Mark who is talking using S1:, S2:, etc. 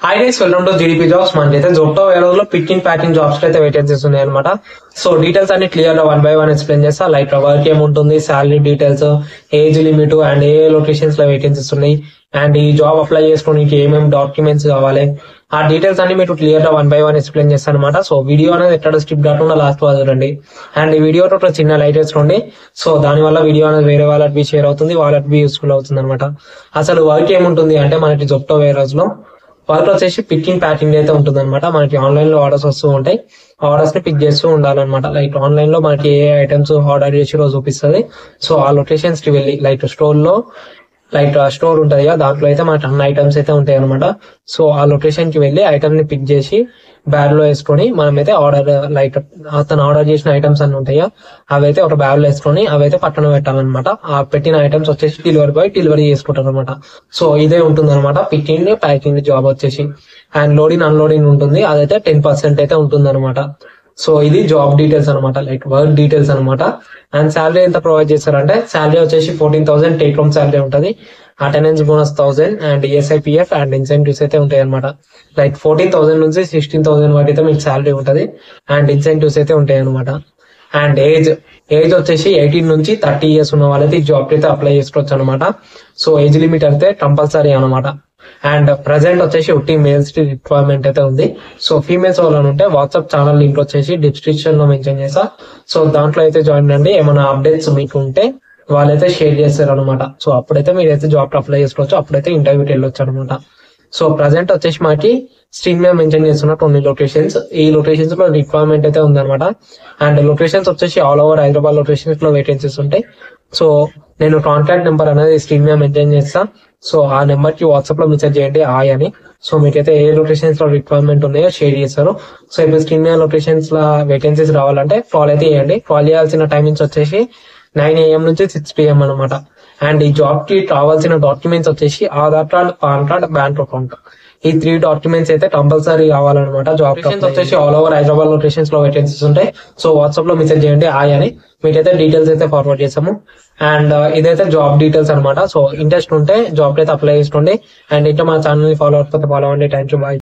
S1: Hi guys, welcome to GDP jobs. మనకైతే జొప్టో వేరోజ్ లో picking packing jobs అయితే వేకెన్సీస్ ఉన్నాయి అనమాట. సో డీటెయిల్స్ అన్ని క్లియర్ గా 1 by 1 ఎక్స్ప్లెయిన్ చేస్తా. లైక్ వర్క్ ఏముంటుంది, salary details, age limit and A locations లో వేకెన్సీస్ ఉన్నాయి అండ్ ఈ జాబ్ అప్లై చేసుకోవడానికి ఏమేమి డాక్యుమెంట్స్ కావాలి, ఆ డీటెయిల్స్ అన్ని మీకు క్లియర్ గా 1 by 1 ఎక్స్ప్లెయిన్ చేస్తాను అనమాట. సో వీడియో అనేది ఎక్కడ స్కిప్ కాకుండా లాస్ట్ వరకు చూడండి. అండ్ ఈ వీడియో ఒక చిన్న లైట్ వేసుకోండి. సో దాని వల్ల వీడియో అనేది వేరే వాళ్ళకి షేర్ అవుతుంది, వాళ్ళకి యూస్ఫుల్ అవుతుంది అనమాట. అసలు వర్క్ ఏముంటుంది అంటే మనకి జొప్టో వేరోజ్ లో వర్క్ వచ్చేసి పికింగ్ ప్యాకింగ్ అయితే ఉంటుంది అనమాట. మనకి ఆన్లైన్ లో ఆర్డర్స్ వస్తూ ఉంటాయి, ఆర్డర్స్ ని పిక్ చేస్తూ ఉండాలన్నమాట. లైక్ ఆన్లైన్ లో మనకి ఏ ఐటమ్స్ ఆర్డర్ చేసి రోజు చూపిస్తుంది. సో ఆ లొకేషన్స్ కి వెళ్ళి లైక్ స్టోర్ లో స్టోర్ ఉంటది కదా, దాంట్లో అయితే మనకి అన్ని ఐటమ్స్ అయితే ఉంటాయి అనమాట. సో ఆ లొకేషన్ కి వెళ్ళి ఐటమ్ ని పిక్ చేసి బ్యాగ్ లో వేసుకొని మనమైతే ఆర్డర్ లైక్ అతను ఆర్డర్ చేసిన ఐటమ్స్ అన్ని ఉంటాయా అవైతే ఒక బ్యాగ్ లో వేసుకొని అవైతే పక్కన పెట్టాలన్నమాట. ఆ పెట్టిన ఐటమ్స్ వచ్చేసి డెలివరీ బాయ్ డెలివరీ చేసుకుంటారు అనమాట. సో ఇదే ఉంటుంది అనమాట పికింగ్ ప్యాకింగ్ జాబ్ వచ్చేసి. అండ్ లోడింగ్ అన్లోడింగ్ ఉంటుంది, అదైతే 10% అయితే ఉంటుంది అనమాట. సో ఇది జాబ్ డీటెయిల్స్ అనమాట, లైక్ వర్క్ డీటెయిల్స్ అనమాట. అండ్ శాలరీ ఎంత ప్రొవైడ్ చేస్తారంటే శాలరీ వచ్చేసి 14,000 టేక్ హోమ్ శాలరీ ఉంటుంది. Attendance bonus 1,000 and ESIPF and incentives అయితే ఉంటాయి అనమాట. లైక్ 14,000 నుంచి 16,000 వరకు అయితే మీకు శాలరీ ఉంటుంది అండ్ ఇన్సెంటివ్స్ అయితే ఉంటాయి అనమాట. అండ్ ఏజ్ వచ్చేసి 18 నుంచి 30 years ఉన్న వాళ్ళైతే ఈ జాబ్ అయితే అప్లై చేసుకోవచ్చు అనమాట. సో ఏజ్ లిమిట్ అయితే కంపల్సరీ అనమాట. అండ్ ప్రెసెంట్ వచ్చేసి ఒకటి మేల్స్ కి రిక్వైర్మెంట్ అయితే ఉంది. సో ఫీమేల్స్ వాళ్ళని ఉంటే వాట్సాప్ ఛానల్ లింక్ వచ్చేసి డిస్క్రిప్షన్ లో మెన్షన్ చేసా. సో దాంట్లో అయితే జాయిన్ అండి. ఏమైనా అప్డేట్స్ మీకు ఉంటే వాళ్ళైతే షేర్ చేస్తారు అనమాట. సో అప్పుడైతే మీరైతే జాబ్ అప్లై చేసుకోవచ్చు, అప్పుడైతే ఇంటర్వ్యూకి వెళ్ళొచ్చు అనమాట. సో ప్రజెంట్ వచ్చేసి మనకి స్క్రీన్ మీద మెన్షన్ చేస్తున్న కొన్ని లొకేషన్స్, ఈ లొకేషన్స్ లో రిక్వైర్మెంట్ అయితే ఉందన్నమాట. అండ్ లొకేషన్స్ వచ్చేసి ఆల్ ఓవర్ హైదరాబాద్ లొకేషన్స్ లో వేకెన్సీస్ ఉంటాయి. సో నేను కాంటాక్ట్ నెంబర్ అనేది స్క్రీన్ మీద మెన్షన్ చేస్తా. సో ఆ నెంబర్ కి వాట్సాప్ లో మెసేజ్ చేయండి హాయ్ అని. సో మీకైతే ఏ లొకేషన్స్ లో రిక్వైర్మెంట్ ఉన్నాయో షేర్ చేస్తారు. సో ఇప్పుడు స్క్రీన్ మీద లొకేషన్స్ లో వేకెన్సీస్ రావాలంటే కాల్ అయితే చేయండి. కాల్ చేయాల్సిన టైమింగ్స్ వచ్చేసి 9 AM నుంచి 6 PM అనమాట. అండ్ ఈ జాబ్ కి కావాల్సిన డాక్యుమెంట్స్ వచ్చేసి Aadhaar card, PAN card, bank account, ఈ 3 డాక్యుమెంట్స్ అయితే కంపల్సరీ కావాలన్నమాట. జాబ్ వచ్చేసి ఆల్ ఓవర్ హైదరాబాద్ లొకేషన్స్ లో వేకెన్సీస్ ఉంటాయి. సో వాట్సాప్ లో మెసేజ్ చేయండి హాయ్ అని, మీకైతే డీటెయిల్స్ అయితే ఫార్వర్డ్ చేసాము. అండ్ ఇదైతే జాబ్ డీటెయిల్స్ అనమాట. సో ఇంట్రెస్ట్ ఉంటే జాబ్ అయితే అప్లై చేసుకోండి. అండ్ ఇంకా మా ఛానల్ ని ఫాలో అవ్వకపోతే ఫాలో అవ్వండి. Thank you, bye.